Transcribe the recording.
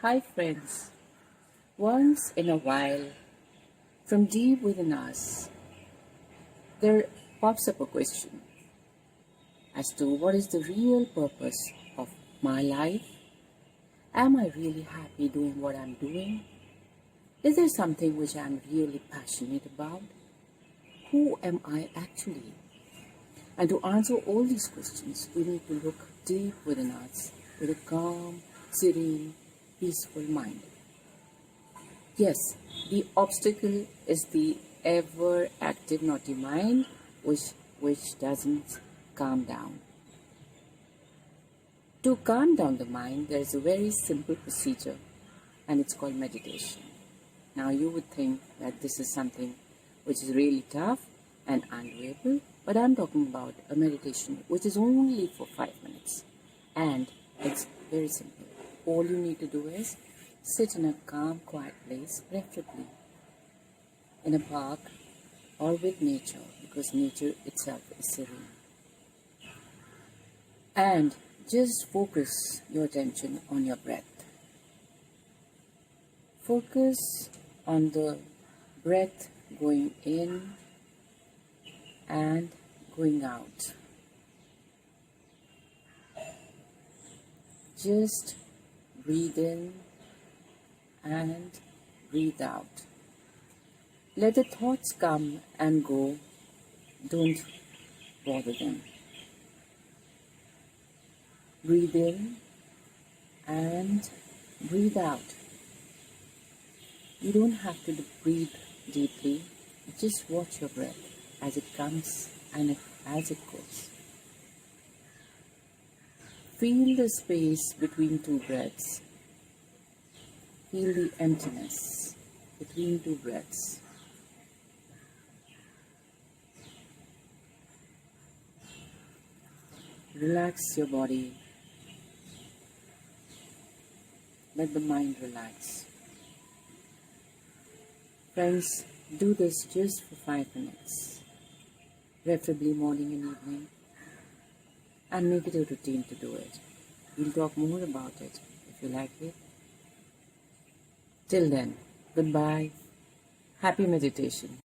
Hi, friends. Once in a while, from deep within us, there pops up a question as to what is the real purpose of my life? Am I really happy doing what I'm doing? Is there something which I'm really passionate about? Who am I actually? And to answer all these questions, we need to look deep within us with a calm, serene, peaceful mind. Yes, the obstacle is the ever active naughty mind which doesn't calm down. To calm down the mind, there is a very simple procedure and it's called meditation. Now you would think that this is something which is really tough and undoable, but I'm talking about a meditation which is only for 5 minutes. And it's very simple. All you need to do is sit in a calm, quiet place, preferably in a park or with nature, because nature itself is serene. And just focus your attention on your breath. Focus on the breath going in and going out. Just breathe in and breathe out. Let the thoughts come and go. Don't bother them. Breathe in and breathe out. You don't have to breathe deeply. Just watch your breath as it comes and as it goes. Feel the space between two breaths. Feel the emptiness between two breaths. Relax your body. Let the mind relax. Friends, do this just for 5 minutes, preferably morning and evening, and make it a routine to do it. We'll talk more about it if you like it. Till then, goodbye. Happy meditation.